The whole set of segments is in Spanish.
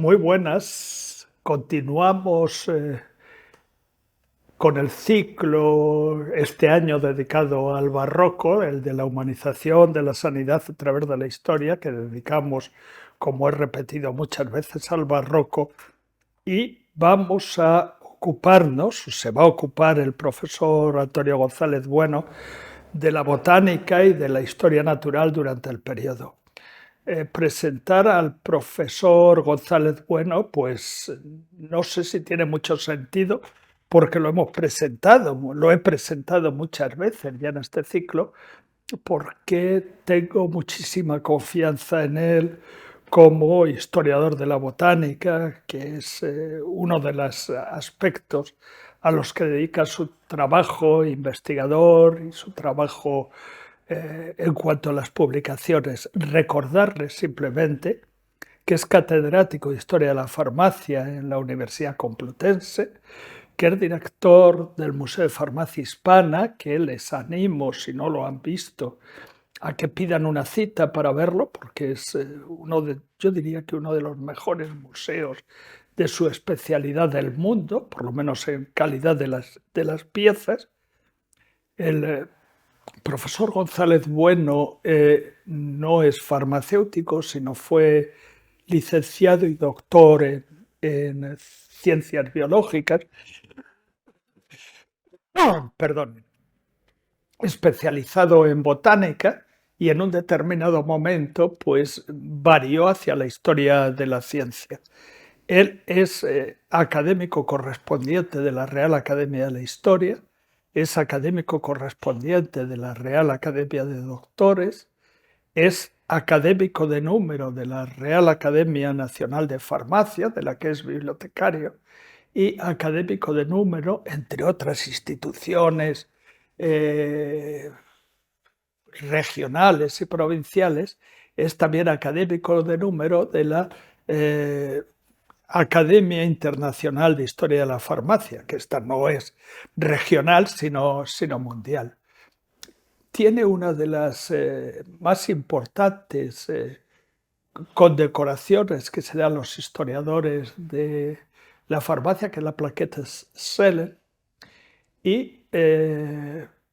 Muy buenas. Continuamos con el ciclo este año dedicado al barroco, el de la humanización de la sanidad a través de la historia, que dedicamos, como he repetido muchas veces, al barroco. Y vamos a ocuparnos, se va a ocupar el profesor Antonio González Bueno, de la botánica y de la historia natural durante el periodo. Presentar al profesor González Bueno, pues no sé si tiene mucho sentido, porque lo he presentado muchas veces ya en este ciclo, porque tengo muchísima confianza en él como historiador de la botánica, que es uno de los aspectos a los que dedica su trabajo investigador y su trabajo en cuanto a las publicaciones. Recordarles simplemente que es catedrático de Historia de la Farmacia en la Universidad Complutense, que es director del Museo de Farmacia Hispana, que les animo, si no lo han visto, a que pidan una cita para verlo, porque es yo diría que uno de los mejores museos de su especialidad del mundo, por lo menos en calidad de las piezas. El profesor González Bueno no es farmacéutico, sino fue licenciado y doctor en ciencias biológicas, perdón, especializado en botánica, y en un determinado momento pues varió hacia la historia de la ciencia. Él es académico correspondiente de la Real Academia de la Historia, es académico correspondiente de la Real Academia de Doctores, es académico de número de la Real Academia Nacional de Farmacia, de la que es bibliotecario, y académico de número, entre otras instituciones regionales y provinciales, es también académico de número de la Academia Internacional de Historia de la Farmacia, que esta no es regional, sino mundial. Tiene una de las más importantes condecoraciones que se dan los historiadores de la farmacia, que es la plaqueta Seller, y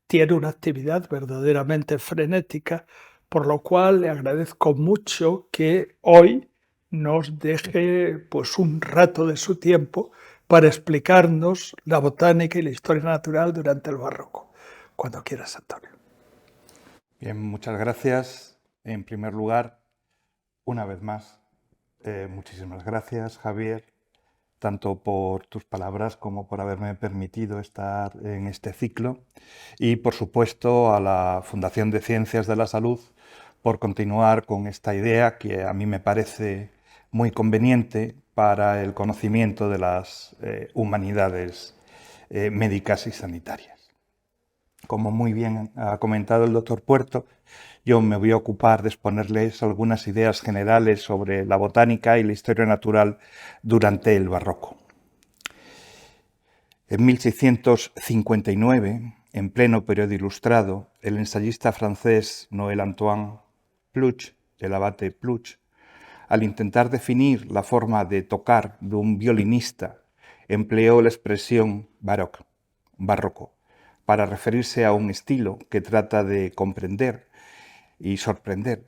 tiene una actividad verdaderamente frenética, por lo cual le agradezco mucho que hoy nos deje pues un rato de su tiempo para explicarnos la botánica y la historia natural durante el barroco. Cuando quieras, Antonio. Bien, muchas gracias. En primer lugar, una vez más, muchísimas gracias, Javier, tanto por tus palabras como por haberme permitido estar en este ciclo, y por supuesto a la Fundación de Ciencias de la Salud por continuar con esta idea que a mí me parece muy conveniente para el conocimiento de las humanidades médicas y sanitarias. Como muy bien ha comentado el doctor Puerto, yo me voy a ocupar de exponerles algunas ideas generales sobre la botánica y la historia natural durante el barroco. En 1659, en pleno periodo ilustrado, el ensayista francés Noël Antoine Pluch, el abate Pluch, al intentar definir la forma de tocar de un violinista, empleó la expresión barroco, para referirse a un estilo que trata de comprender y sorprender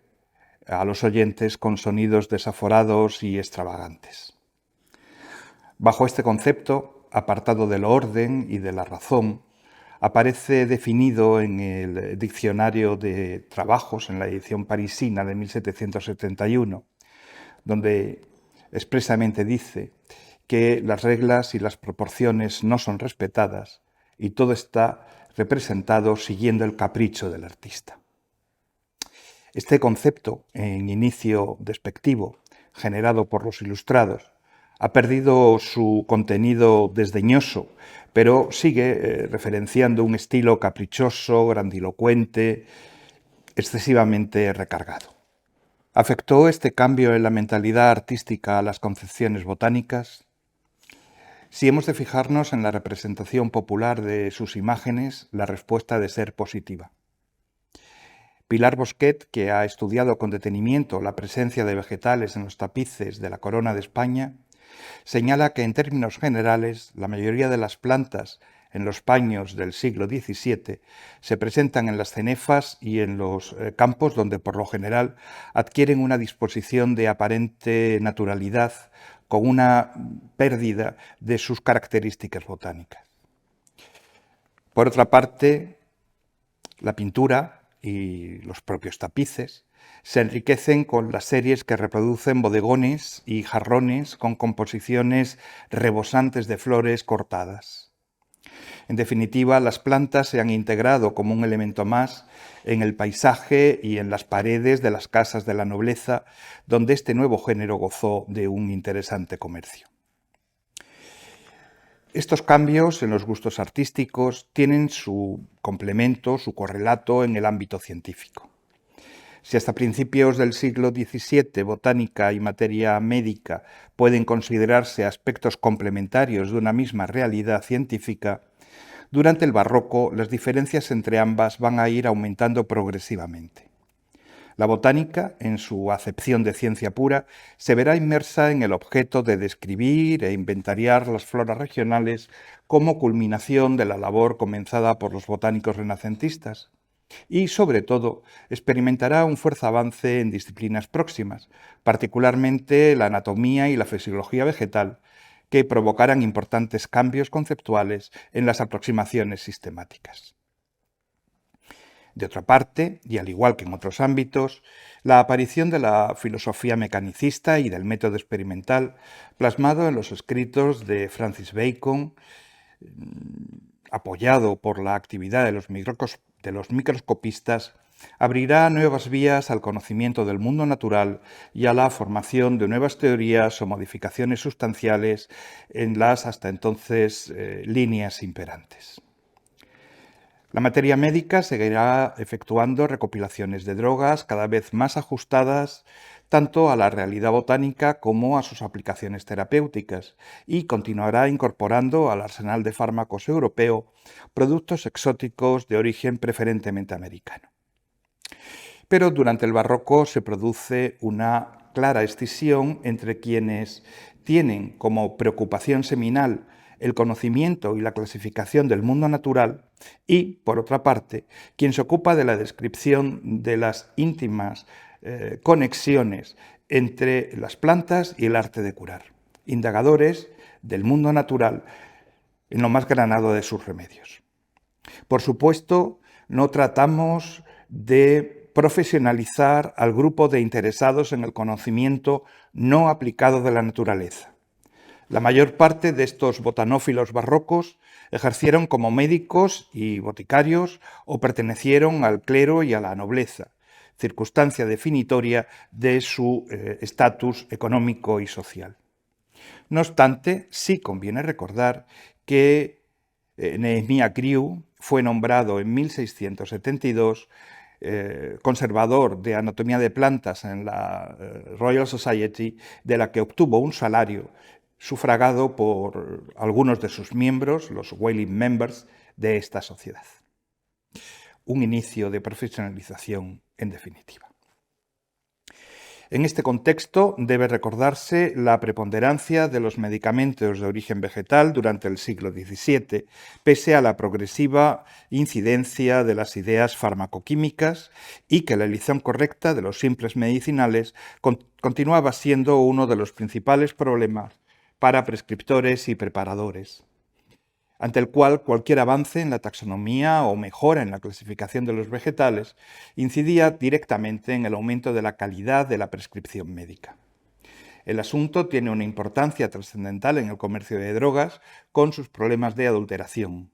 a los oyentes con sonidos desaforados y extravagantes. Bajo este concepto, apartado del orden y de la razón, aparece definido en el Diccionario de Trabajos, en la edición parisina de 1771, donde expresamente dice que las reglas y las proporciones no son respetadas y todo está representado siguiendo el capricho del artista. Este concepto, en inicio despectivo, generado por los ilustrados, ha perdido su contenido desdeñoso, pero sigue referenciando un estilo caprichoso, grandilocuente, excesivamente recargado. ¿Afectó este cambio en la mentalidad artística a las concepciones botánicas? Si hemos de fijarnos en la representación popular de sus imágenes, la respuesta ha de ser positiva. Pilar Bosquet, que ha estudiado con detenimiento la presencia de vegetales en los tapices de la corona de España, señala que en términos generales la mayoría de las plantas en los paños del siglo XVII se presentan en las cenefas y en los campos donde por lo general adquieren una disposición de aparente naturalidad con una pérdida de sus características botánicas. Por otra parte, la pintura y los propios tapices se enriquecen con las series que reproducen bodegones y jarrones con composiciones rebosantes de flores cortadas. En definitiva, las plantas se han integrado como un elemento más en el paisaje y en las paredes de las casas de la nobleza, donde este nuevo género gozó de un interesante comercio. Estos cambios en los gustos artísticos tienen su complemento, su correlato en el ámbito científico. Si hasta principios del siglo XVII botánica y materia médica pueden considerarse aspectos complementarios de una misma realidad científica, durante el barroco las diferencias entre ambas van a ir aumentando progresivamente. La botánica, en su acepción de ciencia pura, se verá inmersa en el objeto de describir e inventariar las floras regionales como culminación de la labor comenzada por los botánicos renacentistas. Y, sobre todo, experimentará un fuerte avance en disciplinas próximas, particularmente la anatomía y la fisiología vegetal, que provocarán importantes cambios conceptuales en las aproximaciones sistemáticas. De otra parte, y al igual que en otros ámbitos, la aparición de la filosofía mecanicista y del método experimental, plasmado en los escritos de Francis Bacon, apoyado por la actividad de los microscopistas, abrirá nuevas vías al conocimiento del mundo natural y a la formación de nuevas teorías o modificaciones sustanciales en las hasta entonces líneas imperantes. La materia médica seguirá efectuando recopilaciones de drogas cada vez más ajustadas tanto a la realidad botánica como a sus aplicaciones terapéuticas y continuará incorporando al arsenal de fármacos europeo productos exóticos de origen preferentemente americano. Pero durante el barroco se produce una clara escisión entre quienes tienen como preocupación seminal el conocimiento y la clasificación del mundo natural y, por otra parte, quien se ocupa de la descripción de las íntimas conexiones entre las plantas y el arte de curar, indagadores del mundo natural en lo más granado de sus remedios. Por supuesto, no tratamos de profesionalizar al grupo de interesados en el conocimiento no aplicado de la naturaleza. La mayor parte de estos botanófilos barrocos ejercieron como médicos y boticarios o pertenecieron al clero y a la nobleza, circunstancia definitoria de su estatus económico y social. No obstante, sí conviene recordar que Nehemiah Grew fue nombrado en 1672 conservador de anatomía de plantas en la Royal Society, de la que obtuvo un salario sufragado por algunos de sus miembros, los Whaling Members, de esta sociedad. Un inicio de profesionalización en definitiva. En este contexto debe recordarse la preponderancia de los medicamentos de origen vegetal durante el siglo XVII, pese a la progresiva incidencia de las ideas farmacoquímicas y que la elección correcta de los simples medicinales continuaba siendo uno de los principales problemas para prescriptores y preparadores, ante el cual cualquier avance en la taxonomía o mejora en la clasificación de los vegetales incidía directamente en el aumento de la calidad de la prescripción médica. El asunto tiene una importancia trascendental en el comercio de drogas con sus problemas de adulteración.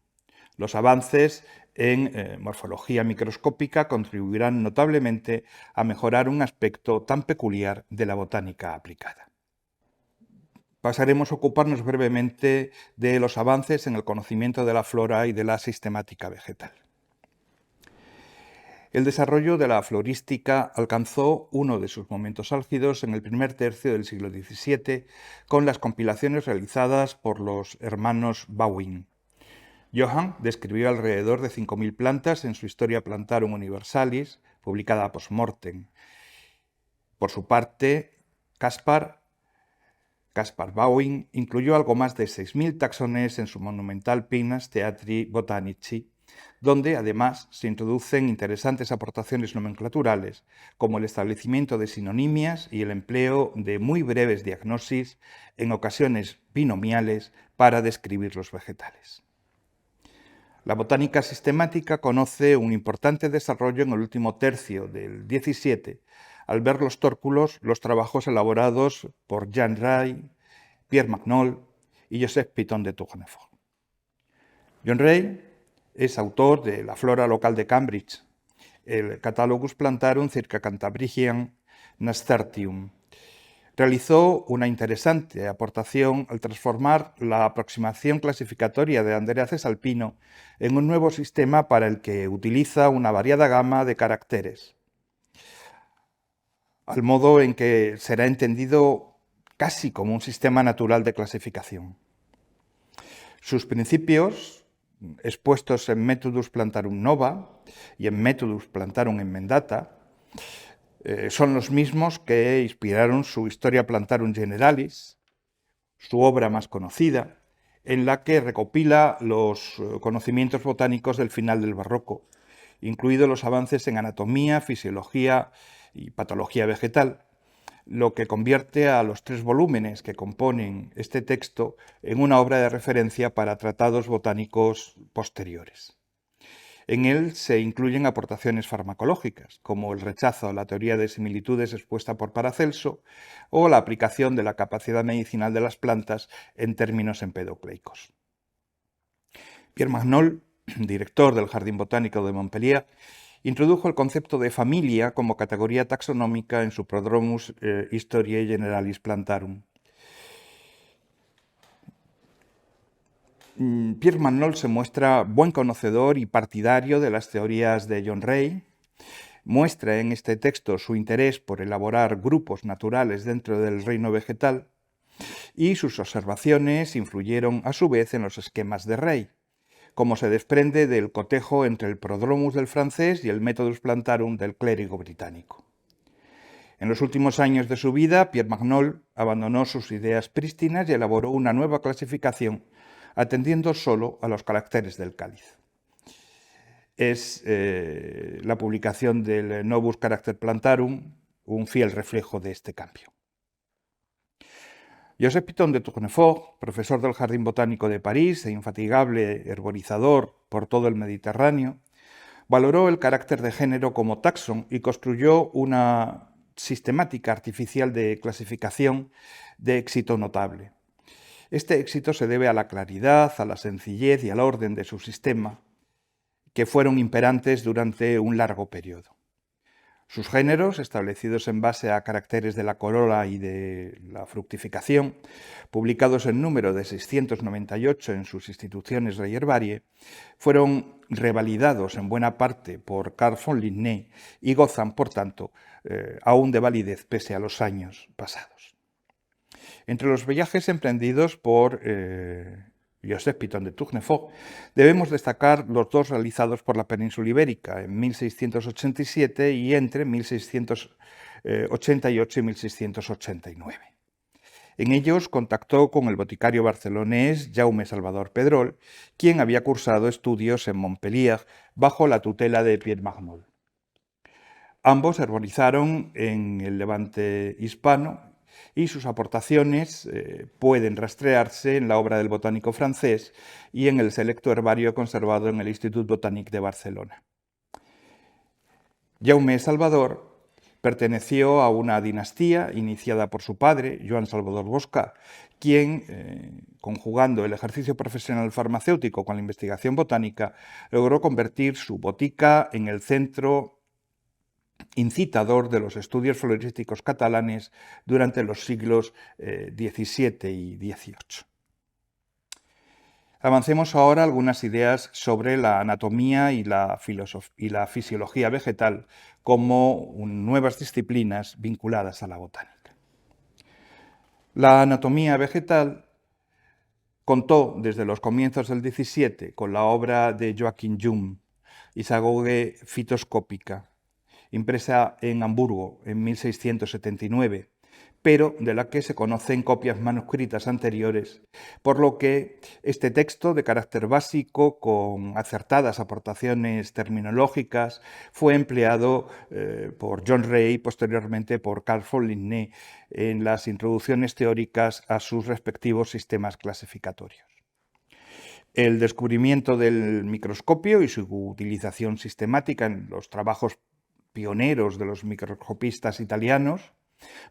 Los avances en morfología microscópica contribuirán notablemente a mejorar un aspecto tan peculiar de la botánica aplicada. Pasaremos a ocuparnos brevemente de los avances en el conocimiento de la flora y de la sistemática vegetal. El desarrollo de la florística alcanzó uno de sus momentos álgidos en el primer tercio del siglo XVII con las compilaciones realizadas por los hermanos Bawin. Johann describió alrededor de 5.000 plantas en su Historia Plantarum Universalis, publicada post mortem. Por su parte, Caspar Bauwing incluyó algo más de 6.000 taxones en su monumental Pinnas Theatri Botanici, donde además se introducen interesantes aportaciones nomenclaturales, como el establecimiento de sinonimias y el empleo de muy breves diagnosis, en ocasiones binomiales, para describir los vegetales. La botánica sistemática conoce un importante desarrollo en el último tercio del XVII, al ver los tórculos los trabajos elaborados por Jean Rey, Pierre Magnol y Joseph Pitton de Tournefort. John Rey es autor de la flora local de Cambridge, el Catalogus Plantarum circa Cantabrigiam Nasturtium. Realizó una interesante aportación al transformar la aproximación clasificatoria de Andrea Cesalpino en un nuevo sistema para el que utiliza una variada gama de caracteres, al modo en que será entendido casi como un sistema natural de clasificación. Sus principios, expuestos en Methodus Plantarum Nova y en Methodus Plantarum Emendata, son los mismos que inspiraron su Historia Plantarum Generalis, su obra más conocida, en la que recopila los conocimientos botánicos del final del Barroco, incluidos los avances en anatomía, fisiología y patología vegetal, lo que convierte a los 3 volúmenes que componen este texto en una obra de referencia para tratados botánicos posteriores. En él se incluyen aportaciones farmacológicas, como el rechazo a la teoría de similitudes expuesta por Paracelso o la aplicación de la capacidad medicinal de las plantas en términos empedocleicos. Pierre Magnol, director del Jardín Botánico de Montpellier, introdujo el concepto de familia como categoría taxonómica en su Prodromus Historiae Generalis Plantarum. Pierre Magnol se muestra buen conocedor y partidario de las teorías de John Rey, muestra en este texto su interés por elaborar grupos naturales dentro del reino vegetal y sus observaciones influyeron a su vez en los esquemas de Rey, como se desprende del cotejo entre el Prodromus del francés y el Methodus Plantarum del clérigo británico. En los últimos años de su vida, Pierre Magnol abandonó sus ideas prístinas y elaboró una nueva clasificación atendiendo solo a los caracteres del cáliz. Es la publicación del Novus Caracter Plantarum un fiel reflejo de este cambio. Joseph Pitton de Tournefort, profesor del Jardín Botánico de París e infatigable herborizador por todo el Mediterráneo, valoró el carácter de género como taxón y construyó una sistemática artificial de clasificación de éxito notable. Este éxito se debe a la claridad, a la sencillez y al orden de su sistema, que fueron imperantes durante un largo periodo. Sus géneros, establecidos en base a caracteres de la corola y de la fructificación, publicados en número de 698 en sus instituciones Reyerbarie, fueron revalidados en buena parte por Carl von Linné y gozan, por tanto, aún de validez pese a los años pasados. Entre los viajes emprendidos por Joseph Pitton de Tournefort, debemos destacar los 2 realizados por la península ibérica en 1687 y entre 1688 y 1689. En ellos contactó con el boticario barcelonés Jaume Salvador Pedrol, quien había cursado estudios en Montpellier bajo la tutela de Pierre Magnol. Ambos herborizaron en el Levante hispano y sus aportaciones pueden rastrearse en la obra del botánico francés y en el selecto herbario conservado en el Institut Botanique de Barcelona. Jaume Salvador perteneció a una dinastía iniciada por su padre, Joan Salvador Bosca, quien, conjugando el ejercicio profesional farmacéutico con la investigación botánica, logró convertir su botica en el centro incitador de los estudios florísticos catalanes durante los siglos XVII y XVIII. Avancemos ahora algunas ideas sobre la anatomía y la fisiología vegetal como nuevas disciplinas vinculadas a la botánica. La anatomía vegetal contó desde los comienzos del XVII con la obra de Joachim Jung, Isagoge Phytoscopica, impresa en Hamburgo en 1679, pero de la que se conocen copias manuscritas anteriores, por lo que este texto de carácter básico, con acertadas aportaciones terminológicas, fue empleado por John Ray y posteriormente por Carl von Linné en las introducciones teóricas a sus respectivos sistemas clasificatorios. El descubrimiento del microscopio y su utilización sistemática en los trabajos pioneros de los microscopistas italianos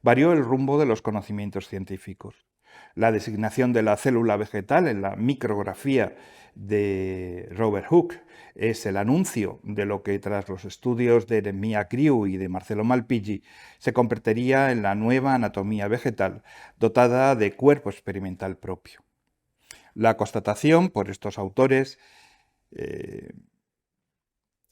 varió el rumbo de los conocimientos científicos. La designación de la célula vegetal en la micrografía de Robert Hooke es el anuncio de lo que, tras los estudios de Mia Crew y de Marcello Malpighi, se convertiría en la nueva anatomía vegetal dotada de cuerpo experimental propio. La constatación por estos autores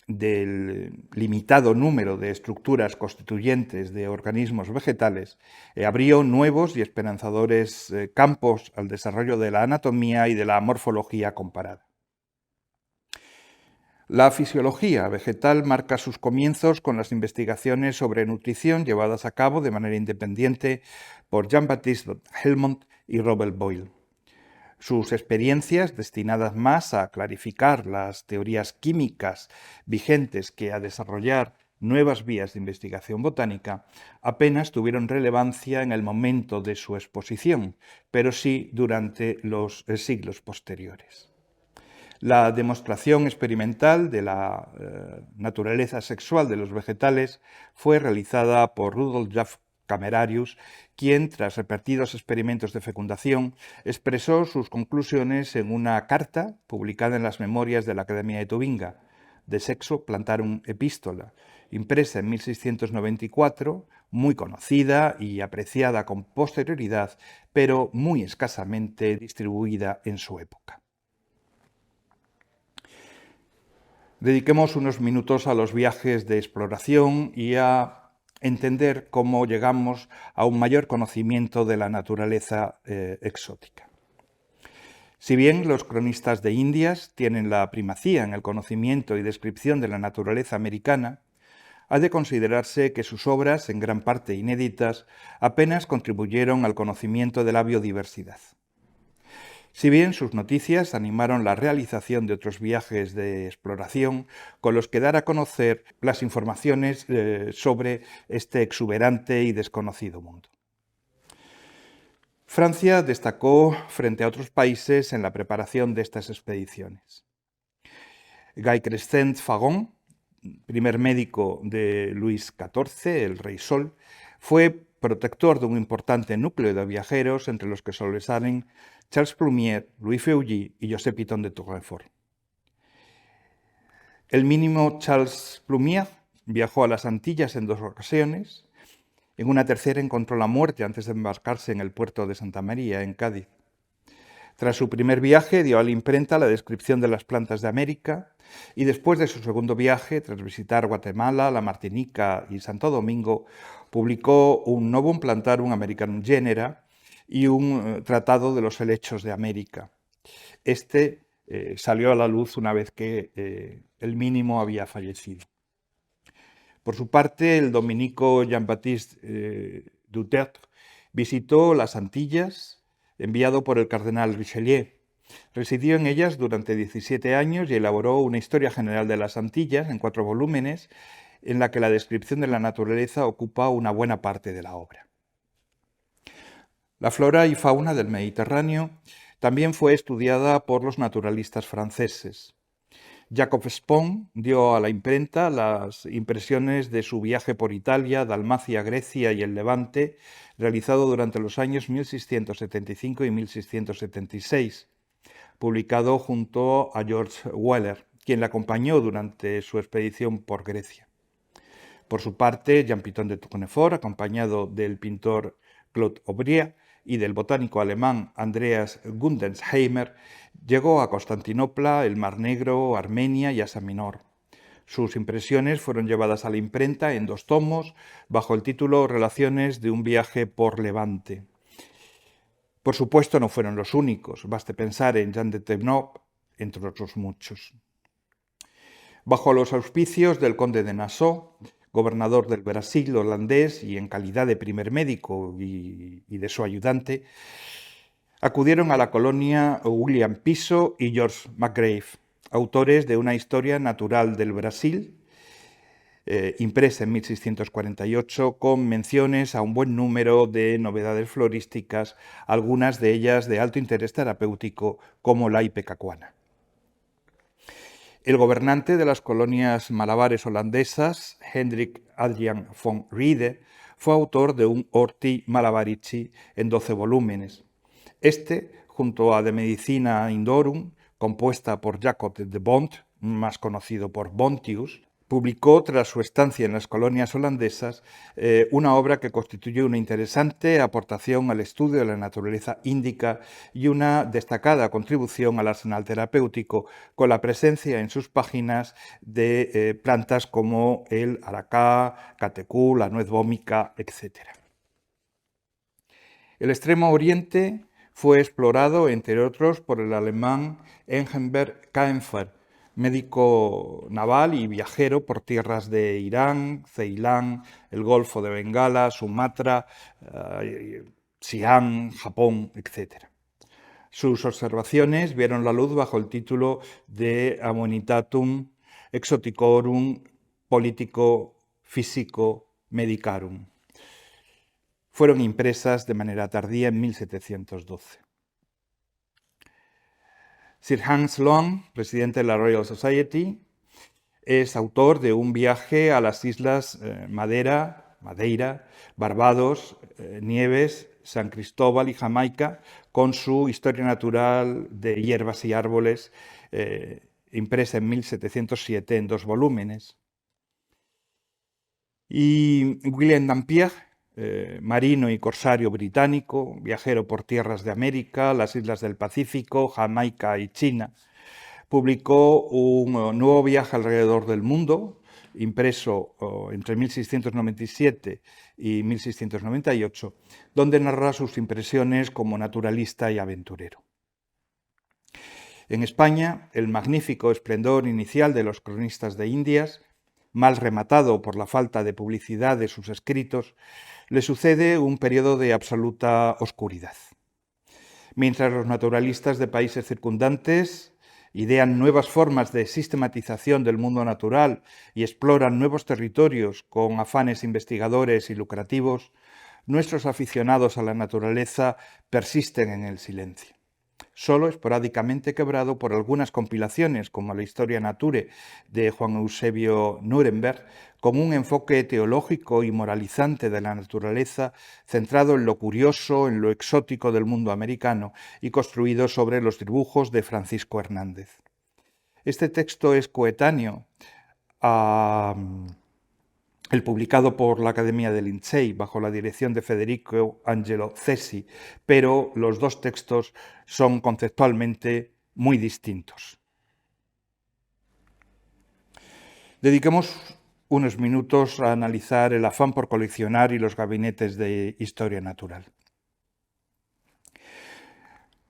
del limitado número de estructuras constituyentes de organismos vegetales abrió nuevos y esperanzadores campos al desarrollo de la anatomía y de la morfología comparada. La fisiología vegetal marca sus comienzos con las investigaciones sobre nutrición llevadas a cabo de manera independiente por Jean-Baptiste Helmont y Robert Boyle. Sus experiencias, destinadas más a clarificar las teorías químicas vigentes que a desarrollar nuevas vías de investigación botánica, apenas tuvieron relevancia en el momento de su exposición, pero sí durante los siglos posteriores. La demostración experimental de la naturaleza sexual de los vegetales fue realizada por Rudolf Jaff Camerarius, quien, tras repetidos experimentos de fecundación, expresó sus conclusiones en una carta publicada en las Memorias de la Academia de Tubinga, De Sexo Plantarum Epistola, impresa en 1694, muy conocida y apreciada con posterioridad, pero muy escasamente distribuida en su época. Dediquemos unos minutos a los viajes de exploración y a entender cómo llegamos a un mayor conocimiento de la naturaleza exótica. Si bien los cronistas de Indias tienen la primacía en el conocimiento y descripción de la naturaleza americana, ha de considerarse que sus obras, en gran parte inéditas, apenas contribuyeron al conocimiento de la biodiversidad. Si bien sus noticias animaron la realización de otros viajes de exploración con los que dar a conocer las informaciones sobre este exuberante y desconocido mundo. Francia destacó frente a otros países en la preparación de estas expediciones. Guy Crescent Fagon, primer médico de Luis XIV, el Rey Sol, fue protector de un importante núcleo de viajeros entre los que sobresalen Charles Plumier, Louis Feuilly y José Pitón de Tournefort. El mínimo Charles Plumier viajó a las Antillas en 2 ocasiones. En una tercera encontró la muerte antes de embarcarse en el puerto de Santa María, en Cádiz. Tras su primer viaje, dio a la imprenta la descripción de las plantas de América y después de su segundo viaje, tras visitar Guatemala, la Martinica y Santo Domingo, publicó un Novum Plantarum Americanum Genera y un tratado de los helechos de América. Este salió a la luz una vez que el mínimo había fallecido. Por su parte, el dominico Jean-Baptiste Dutertre visitó las Antillas, enviado por el cardenal Richelieu. Residió en ellas durante 17 años y elaboró una historia general de las Antillas en 4 volúmenes, en la que la descripción de la naturaleza ocupa una buena parte de la obra. La flora y fauna del Mediterráneo también fue estudiada por los naturalistas franceses. Jacob Spon dio a la imprenta las impresiones de su viaje por Italia, Dalmacia, Grecia y el Levante, realizado durante los años 1675 y 1676, publicado junto a George Weller, quien le acompañó durante su expedición por Grecia. Por su parte, Jean Pitón de Tournefort, acompañado del pintor Claude Aubrier y del botánico alemán Andreas Gundensheimer, llegó a Constantinopla, el Mar Negro, Armenia y Asia Menor. Sus impresiones fueron llevadas a la imprenta en 2 tomos, bajo el título Relaciones de un viaje por Levante. Por supuesto, no fueron los únicos, baste pensar en Jean de Thévenot, entre otros muchos. Bajo los auspicios del conde de Nassau, gobernador del Brasil holandés y en calidad de primer médico y de su ayudante, acudieron a la colonia William Piso y George Musgrave, autores de una historia natural del Brasil, impresa en 1648, con menciones a un buen número de novedades florísticas, algunas de ellas de alto interés terapéutico, como la ipecacuana. El gobernante de las colonias malabares holandesas, Hendrik Adrian von Wrede, fue autor de un Horti Malabarici en 12 volúmenes. Este, junto a De Medicina Indorum, compuesta por Jacob de Bont, más conocido por Bontius, publicó, tras su estancia en las colonias holandesas, una obra que constituye una interesante aportación al estudio de la naturaleza índica y una destacada contribución al arsenal terapéutico, con la presencia en sus páginas de plantas como el aracá, catecú, la nuez vómica, etc. El Extremo Oriente fue explorado, entre otros, por el alemán Engelbert Kaempfer, médico naval y viajero por tierras de Irán, Ceilán, el Golfo de Bengala, Sumatra, Siam, Japón, etc. Sus observaciones vieron la luz bajo el título de Ammonitatum Exoticorum Politico Physico Medicarum. Fueron impresas de manera tardía en 1712. Sir Hans Sloane, presidente de la Royal Society, es autor de un viaje a las islas Madeira, Barbados, Nieves, San Cristóbal y Jamaica, con su Historia Natural de Hierbas y Árboles, impresa en 1707 en 2 volúmenes. Y William Dampier, marino y corsario británico, viajero por tierras de América, las islas del Pacífico, Jamaica y China, publicó un nuevo viaje alrededor del mundo, impreso entre 1697 y 1698, donde narra sus impresiones como naturalista y aventurero. En España, el magnífico esplendor inicial de los cronistas de Indias, mal rematado por la falta de publicidad de sus escritos, le sucede un periodo de absoluta oscuridad. Mientras los naturalistas de países circundantes idean nuevas formas de sistematización del mundo natural y exploran nuevos territorios con afanes investigadores y lucrativos, nuestros aficionados a la naturaleza persisten en el silencio. Solo esporádicamente quebrado por algunas compilaciones, como la Historia Nature de Juan Eusebio Nuremberg, con un enfoque teológico y moralizante de la naturaleza, centrado en lo curioso, en lo exótico del mundo americano y construido sobre los dibujos de Francisco Hernández. Este texto es coetáneo a el publicado por la Academia de Lincei bajo la dirección de Federico Angelo Cesi, pero los dos textos son conceptualmente muy distintos. Dediquemos unos minutos a analizar el afán por coleccionar y los gabinetes de historia natural.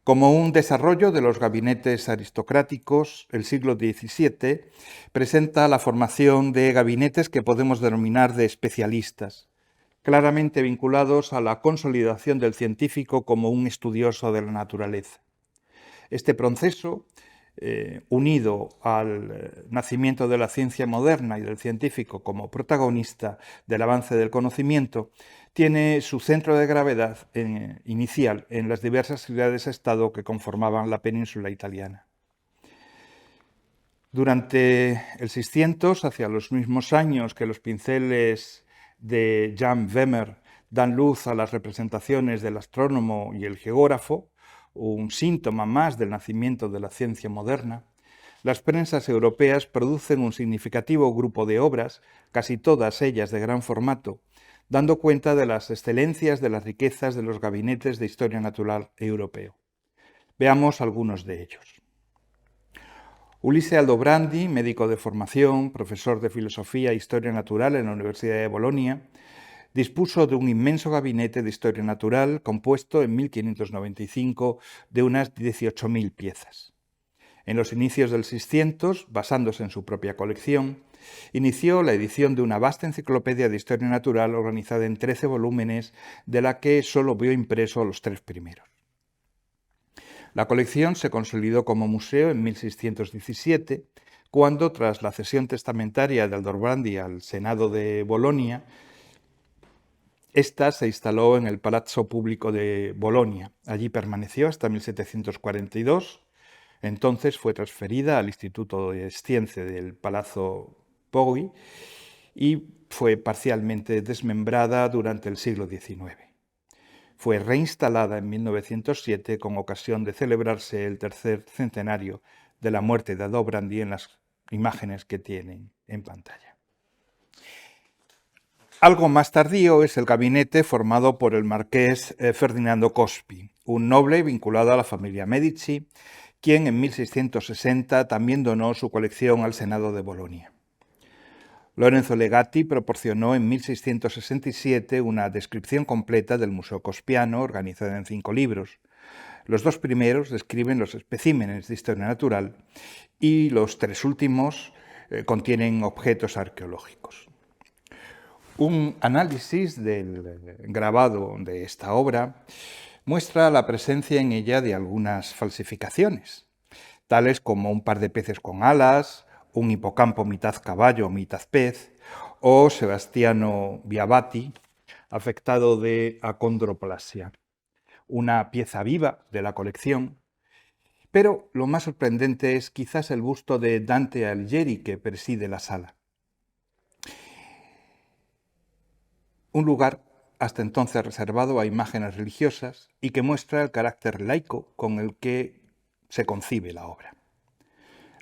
Como un desarrollo de los gabinetes aristocráticos, el siglo XVII presenta la formación de gabinetes que podemos denominar de especialistas, claramente vinculados a la consolidación del científico como un estudioso de la naturaleza. Este proceso, unido al nacimiento de la ciencia moderna y del científico como protagonista del avance del conocimiento, tiene su centro de gravedad inicial en las diversas ciudades-estado que conformaban la península italiana. Durante el 600, hacia los mismos años que los pinceles de Jan Wemmer dan luz a las representaciones del astrónomo y el geógrafo, un síntoma más del nacimiento de la ciencia moderna, las prensas europeas producen un significativo grupo de obras, casi todas ellas de gran formato, dando cuenta de las excelencias, de las riquezas de los gabinetes de historia natural europeo. Veamos algunos de ellos. Ulisse Aldobrandi, médico de formación, profesor de filosofía e historia natural en la Universidad de Bolonia, dispuso de un inmenso gabinete de historia natural compuesto en 1595 de unas 18.000 piezas. En los inicios del 600, basándose en su propia colección, inició la edición de una vasta enciclopedia de historia natural organizada en 13 volúmenes, de la que solo vio impreso los 3 primeros. La colección se consolidó como museo en 1617, cuando, tras la cesión testamentaria de Aldobrandi al Senado de Bolonia, esta se instaló en el Palazzo Público de Bolonia. Allí permaneció hasta 1742. Entonces fue transferida al Instituto de Scienze del Palazzo Poggi y fue parcialmente desmembrada durante el siglo XIX. Fue reinstalada en 1907 con ocasión de celebrarse el tercer centenario de la muerte de Aldobrandi en las imágenes que tienen en pantalla. Algo más tardío es el gabinete formado por el marqués Ferdinando Cospi, un noble vinculado a la familia Medici, quien en 1660 también donó su colección al Senado de Bolonia. Lorenzo Legati proporcionó en 1667 una descripción completa del Museo Cospiano, organizada en 5 libros. Los 2 primeros describen los especímenes de historia natural y los 3 últimos contienen objetos arqueológicos. Un análisis del grabado de esta obra muestra la presencia en ella de algunas falsificaciones, tales como un par de peces con alas, un hipocampo mitad caballo, mitad pez, o Sebastiano Viabati, afectado de acondroplasia, una pieza viva de la colección. Pero lo más sorprendente es quizás el busto de Dante Alighieri que preside la sala. Un lugar hasta entonces reservado a imágenes religiosas y que muestra el carácter laico con el que se concibe la obra.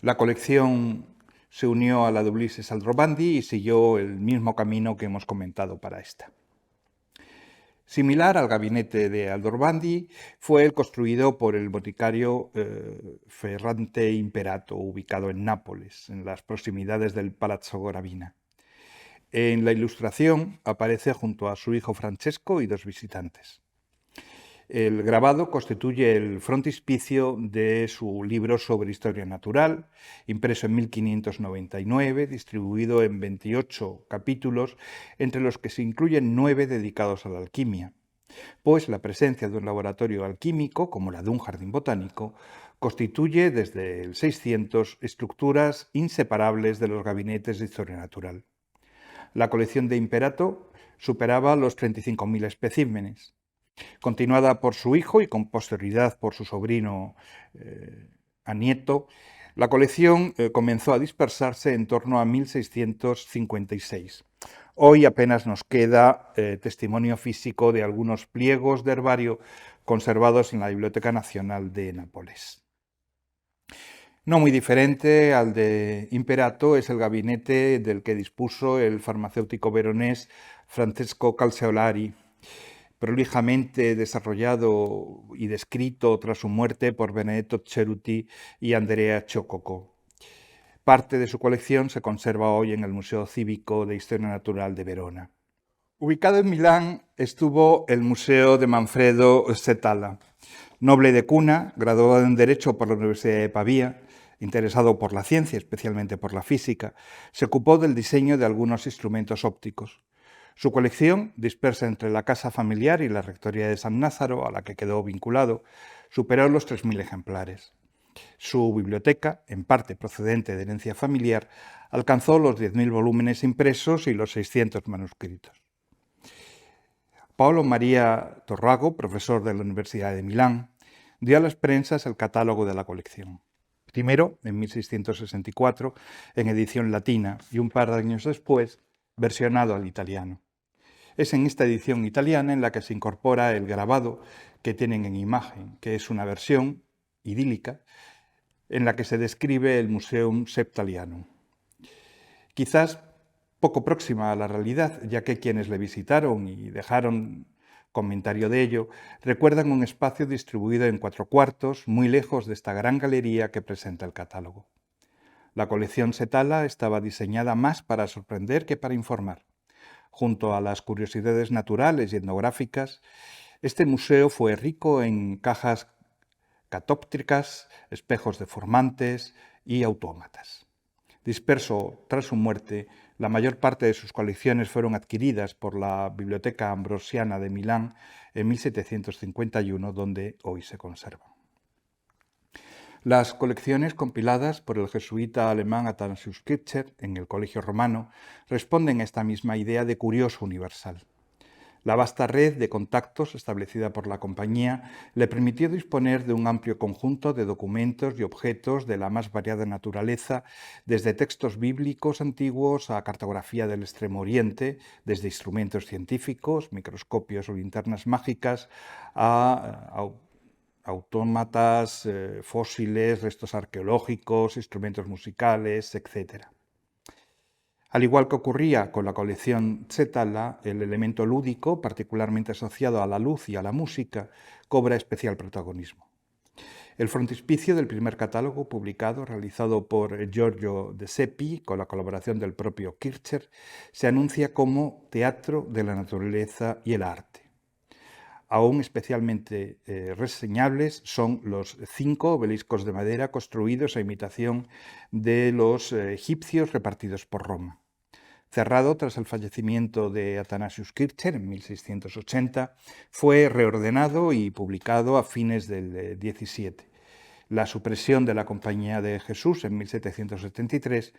La colección se unió a la de Ulises Aldrovandi y siguió el mismo camino que hemos comentado para esta. Similar al gabinete de Aldrovandi fue el construido por el boticario Ferrante Imperato, ubicado en Nápoles, en las proximidades del Palazzo Gravina. En la ilustración aparece junto a su hijo Francesco y 2 visitantes. El grabado constituye el frontispicio de su libro sobre historia natural, impreso en 1599, distribuido en 28 capítulos, entre los que se incluyen 9 dedicados a la alquimia, pues la presencia de un laboratorio alquímico, como la de un jardín botánico, constituye desde el 600 estructuras inseparables de los gabinetes de historia natural. La colección de Imperato superaba los 35.000 especímenes. Continuada por su hijo y con posterioridad por su sobrino Anieto, la colección comenzó a dispersarse en torno a 1656. Hoy apenas nos queda testimonio físico de algunos pliegos de herbario conservados en la Biblioteca Nacional de Nápoles. No muy diferente al de Imperato es el gabinete del que dispuso el farmacéutico veronés Francesco Calceolari, prolijamente desarrollado y descrito tras su muerte por Benedetto Ceruti y Andrea Cioccoco. Parte de su colección se conserva hoy en el Museo Cívico de Historia Natural de Verona. Ubicado en Milán estuvo el Museo de Manfredo Setala, noble de cuna, graduado en Derecho por la Universidad de Pavía, interesado por la ciencia, especialmente por la física, se ocupó del diseño de algunos instrumentos ópticos. Su colección, dispersa entre la casa familiar y la rectoría de San Lázaro, a la que quedó vinculado, superó los 3.000 ejemplares. Su biblioteca, en parte procedente de herencia familiar, alcanzó los 10.000 volúmenes impresos y los 600 manuscritos. Paolo María Torrago, profesor de la Universidad de Milán, dio a las prensas el catálogo de la colección. Primero, en 1664, en edición latina, y un par de años después, versionado al italiano. Es en esta edición italiana en la que se incorpora el grabado que tienen en imagen, que es una versión idílica en la que se describe el Museum Septalianum. Quizás poco próxima a la realidad, ya que quienes le visitaron y dejaron comentario de ello, recuerdan un espacio distribuido en 4 cuartos, muy lejos de esta gran galería que presenta el catálogo. La colección Setala estaba diseñada más para sorprender que para informar. Junto a las curiosidades naturales y etnográficas, este museo fue rico en cajas catóptricas, espejos deformantes y autómatas. Disperso tras su muerte, la mayor parte de sus colecciones fueron adquiridas por la Biblioteca Ambrosiana de Milán en 1751, donde hoy se conservan. Las colecciones compiladas por el jesuita alemán Athanasius Kircher en el Colegio Romano responden a esta misma idea de curioso universal. La vasta red de contactos establecida por la compañía le permitió disponer de un amplio conjunto de documentos y objetos de la más variada naturaleza, desde textos bíblicos antiguos a cartografía del Extremo Oriente, desde instrumentos científicos, microscopios o linternas mágicas, a autómatas, fósiles, restos arqueológicos, instrumentos musicales, etc. Al igual que ocurría con la colección Tsetala, el elemento lúdico, particularmente asociado a la luz y a la música, cobra especial protagonismo. El frontispicio del primer catálogo publicado, realizado por Giorgio De Seppi, con la colaboración del propio Kircher, se anuncia como Teatro de la Naturaleza y el Arte. Aún especialmente reseñables son los 5 obeliscos de madera construidos a imitación de los egipcios repartidos por Roma. Cerrado tras el fallecimiento de Athanasius Kircher en 1680, fue reordenado y publicado a fines del 17. La supresión de la Compañía de Jesús en 1773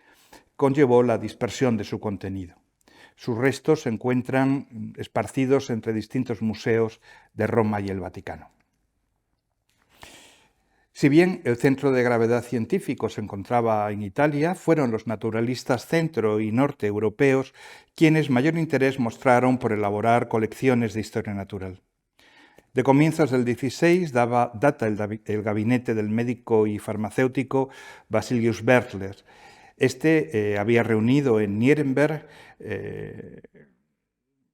conllevó la dispersión de su contenido. Sus restos se encuentran esparcidos entre distintos museos de Roma y el Vaticano. Si bien el centro de gravedad científico se encontraba en Italia, fueron los naturalistas centro y norte europeos quienes mayor interés mostraron por elaborar colecciones de historia natural. De comienzos del XVI data el gabinete del médico y farmacéutico Basilius Bertler. Este había reunido en Nuremberg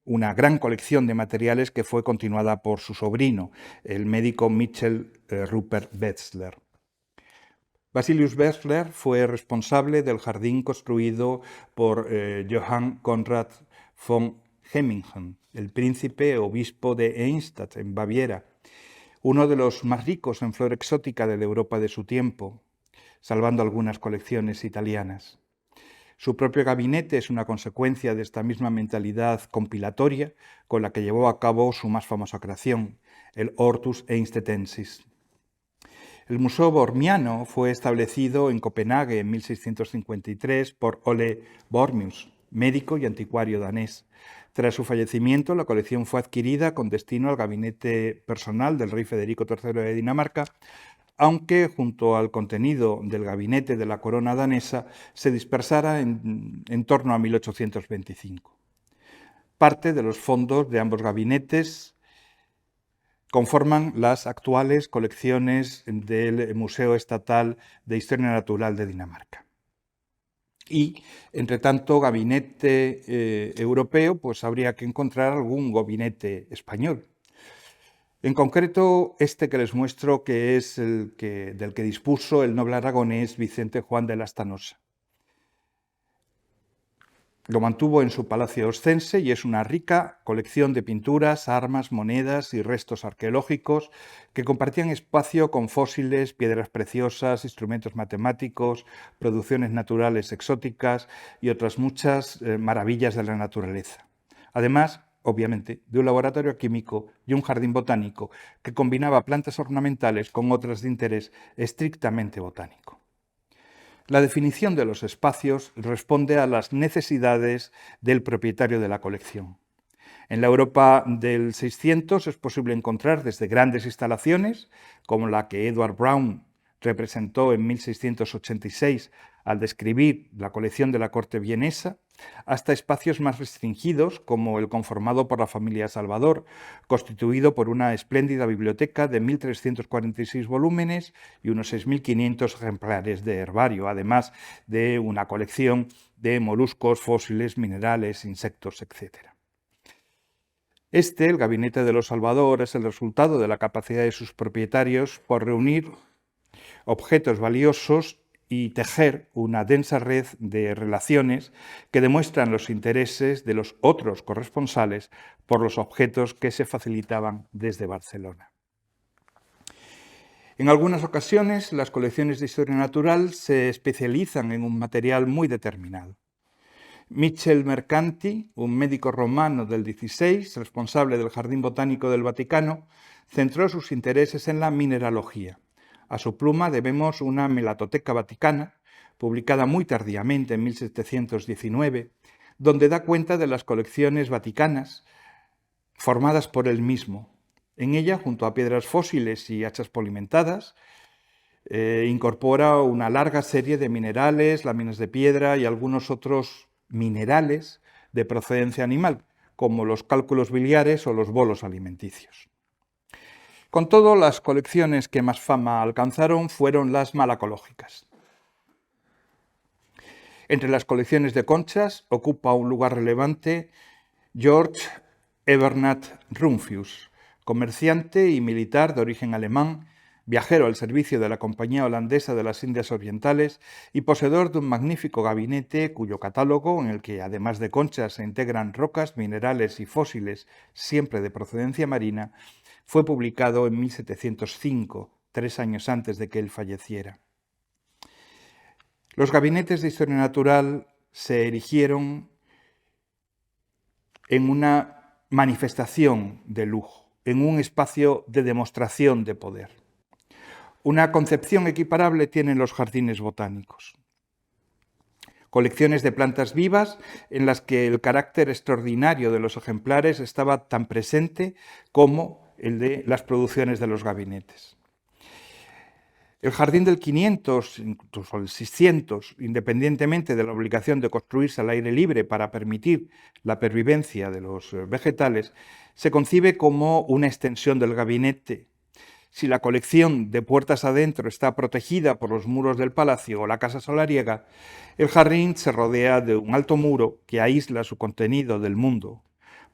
una gran colección de materiales que fue continuada por su sobrino, el médico Michel Rupert Wetzler. Basilius Wetzler fue responsable del jardín construido por Johann Conrad von Hemmingen, el príncipe obispo de Eisenstadt, en Baviera, uno de los más ricos en flora exótica de la Europa de su tiempo, salvando algunas colecciones italianas. Su propio gabinete es una consecuencia de esta misma mentalidad compilatoria con la que llevó a cabo su más famosa creación, el Hortus Einstettensis. El Museo Bormiano fue establecido en Copenhague en 1653 por Ole Bormius, médico y anticuario danés. Tras su fallecimiento, la colección fue adquirida con destino al gabinete personal del rey Federico III de Dinamarca, aunque junto al contenido del gabinete de la corona danesa se dispersara en torno a 1825. Parte de los fondos de ambos gabinetes conforman las actuales colecciones del Museo Estatal de Historia Natural de Dinamarca. Y, entre tanto, gabinete europeo, pues habría que encontrar algún gabinete español. En concreto, este que les muestro, que es del que dispuso el noble aragonés Vicente Juan de Lastanosa. Lo mantuvo en su palacio oscense y es una rica colección de pinturas, armas, monedas y restos arqueológicos que compartían espacio con fósiles, piedras preciosas, instrumentos matemáticos, producciones naturales exóticas y otras muchas maravillas de la naturaleza. Además, obviamente, de un laboratorio químico y un jardín botánico que combinaba plantas ornamentales con otras de interés estrictamente botánico. La definición de los espacios responde a las necesidades del propietario de la colección. En la Europa del 600 es posible encontrar desde grandes instalaciones, como la que Edward Brown representó en 1686 al describir la colección de la corte vienesa, hasta espacios más restringidos, como el conformado por la familia Salvador, constituido por una espléndida biblioteca de 1.346 volúmenes y unos 6.500 ejemplares de herbario, además de una colección de moluscos, fósiles, minerales, insectos, etc. El gabinete de los Salvador, es el resultado de la capacidad de sus propietarios por reunir objetos valiosos y tejer una densa red de relaciones que demuestran los intereses de los otros corresponsales por los objetos que se facilitaban desde Barcelona. En algunas ocasiones, las colecciones de historia natural se especializan en un material muy determinado. Michel Mercanti, un médico romano del XVI, responsable del Jardín Botánico del Vaticano, centró sus intereses en la mineralogía. A su pluma debemos una Melatoteca Vaticana, publicada muy tardíamente en 1719, donde da cuenta de las colecciones vaticanas formadas por él mismo. En ella, junto a piedras fósiles y hachas polimentadas, incorpora una larga serie de minerales, láminas de piedra y algunos otros minerales de procedencia animal, como los cálculos biliares o los bolos alimenticios. Con todo, las colecciones que más fama alcanzaron fueron las malacológicas. Entre las colecciones de conchas ocupa un lugar relevante George Evernat Rumphius, comerciante y militar de origen alemán, viajero al servicio de la Compañía Holandesa de las Indias Orientales y poseedor de un magnífico gabinete cuyo catálogo, en el que además de conchas se integran rocas, minerales y fósiles, siempre de procedencia marina, fue publicado en 1705, 3 años antes de que él falleciera. Los gabinetes de historia natural se erigieron en una manifestación de lujo, en un espacio de demostración de poder. Una concepción equiparable tienen los jardines botánicos. Colecciones de plantas vivas en las que el carácter extraordinario de los ejemplares estaba tan presente como el de las producciones de los gabinetes. El jardín del 500, incluso el 600, independientemente de la obligación de construirse al aire libre para permitir la pervivencia de los vegetales, se concibe como una extensión del gabinete. Si la colección de puertas adentro está protegida por los muros del palacio o la casa solariega, el jardín se rodea de un alto muro que aísla su contenido del mundo,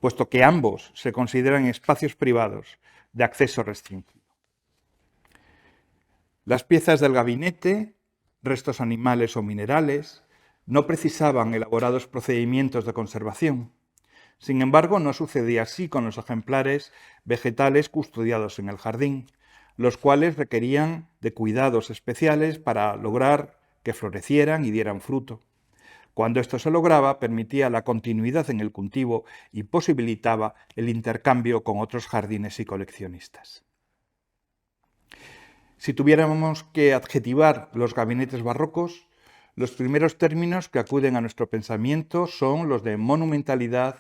puesto que ambos se consideran espacios privados de acceso restringido. Las piezas del gabinete, restos animales o minerales, no precisaban elaborados procedimientos de conservación. Sin embargo, no sucedía así con los ejemplares vegetales custodiados en el jardín, los cuales requerían de cuidados especiales para lograr que florecieran y dieran fruto. Cuando esto se lograba, permitía la continuidad en el cultivo y posibilitaba el intercambio con otros jardines y coleccionistas. Si tuviéramos que adjetivar los gabinetes barrocos, los primeros términos que acuden a nuestro pensamiento son los de monumentalidad,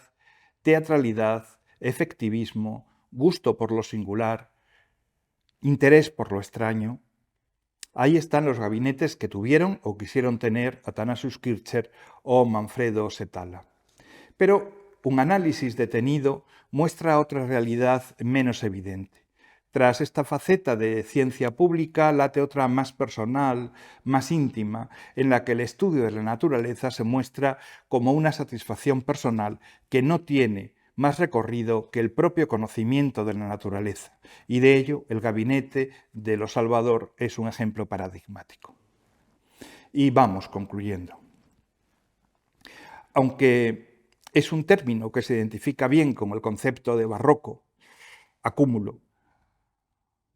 teatralidad, efectivismo, gusto por lo singular, interés por lo extraño. Ahí están los gabinetes que tuvieron o quisieron tener Athanasius Kircher o Manfredo Setala. Pero un análisis detenido muestra otra realidad menos evidente. Tras esta faceta de ciencia pública late otra más personal, más íntima, en la que el estudio de la naturaleza se muestra como una satisfacción personal que no tiene más recorrido que el propio conocimiento de la naturaleza, y de ello el gabinete de Lo Salvador es un ejemplo paradigmático. Y vamos concluyendo. Aunque es un término que se identifica bien con el concepto de barroco, acúmulo.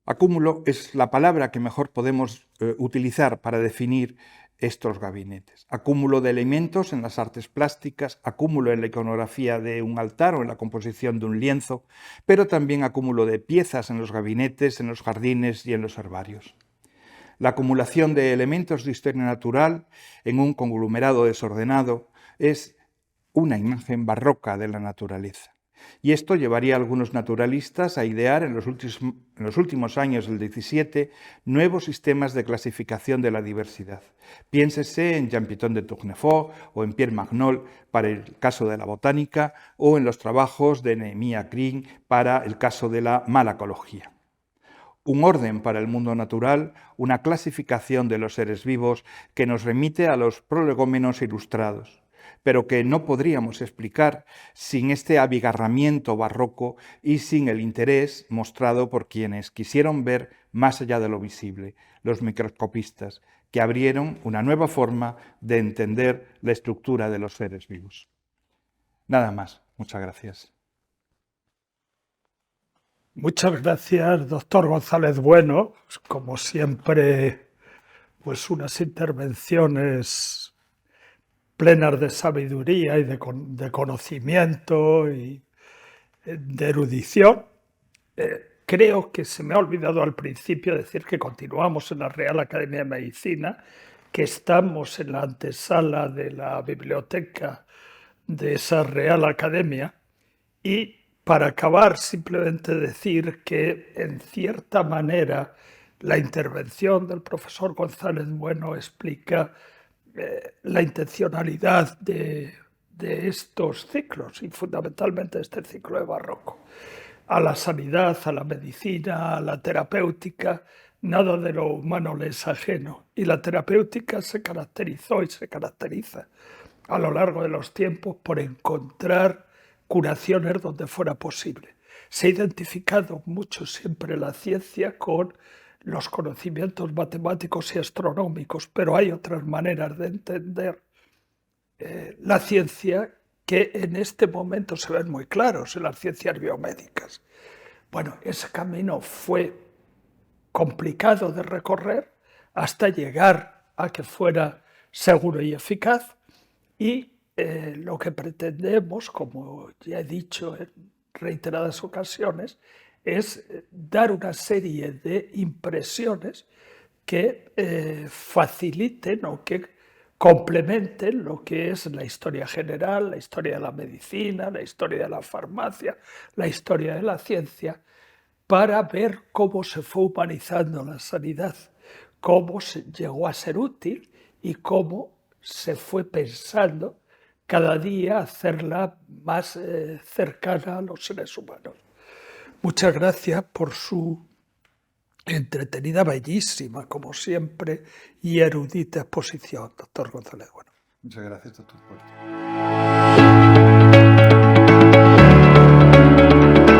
Acúmulo es la palabra que mejor podemos utilizar para definir estos gabinetes. Acúmulo de elementos en las artes plásticas, acúmulo en la iconografía de un altar o en la composición de un lienzo, pero también acúmulo de piezas en los gabinetes, en los jardines y en los herbarios. La acumulación de elementos de historia natural en un conglomerado desordenado es una imagen barroca de la naturaleza. Y esto llevaría a algunos naturalistas a idear en los últimos años del XVII nuevos sistemas de clasificación de la diversidad. Piénsese en Jean-Piton de Tournefort o en Pierre Magnol para el caso de la botánica o en los trabajos de Nehemiah Green para el caso de la malacología. Un orden para el mundo natural, una clasificación de los seres vivos que nos remite a los prolegómenos ilustrados, pero que no podríamos explicar sin este abigarramiento barroco y sin el interés mostrado por quienes quisieron ver más allá de lo visible, los microscopistas, que abrieron una nueva forma de entender la estructura de los seres vivos. Nada más. Muchas gracias. Muchas gracias, doctor González Bueno. Como siempre, pues unas intervenciones plenas de sabiduría y de conocimiento y de erudición. Creo que se me ha olvidado al principio decir que continuamos en la Real Academia de Medicina, que estamos en la antesala de la biblioteca de esa Real Academia. Y para acabar, simplemente decir que, en cierta manera, la intervención del profesor González Bueno explica la intencionalidad de estos ciclos, y fundamentalmente este ciclo de barroco. A la sanidad, a la medicina, a la terapéutica, nada de lo humano le es ajeno. Y la terapéutica se caracterizó y se caracteriza a lo largo de los tiempos por encontrar curaciones donde fuera posible. Se ha identificado mucho siempre la ciencia con los conocimientos matemáticos y astronómicos, pero hay otras maneras de entender la ciencia que en este momento se ven muy claros en las ciencias biomédicas. Bueno, ese camino fue complicado de recorrer hasta llegar a que fuera seguro y eficaz, y lo que pretendemos, como ya he dicho en reiteradas ocasiones, es dar una serie de impresiones que faciliten o que complementen lo que es la historia general, la historia de la medicina, la historia de la farmacia, la historia de la ciencia, para ver cómo se fue humanizando la sanidad, cómo llegó a ser útil y cómo se fue pensando cada día hacerla más cercana a los seres humanos. Muchas gracias por su entretenida, bellísima, como siempre, y erudita exposición, doctor González Bueno. Muchas gracias, doctor Puerto.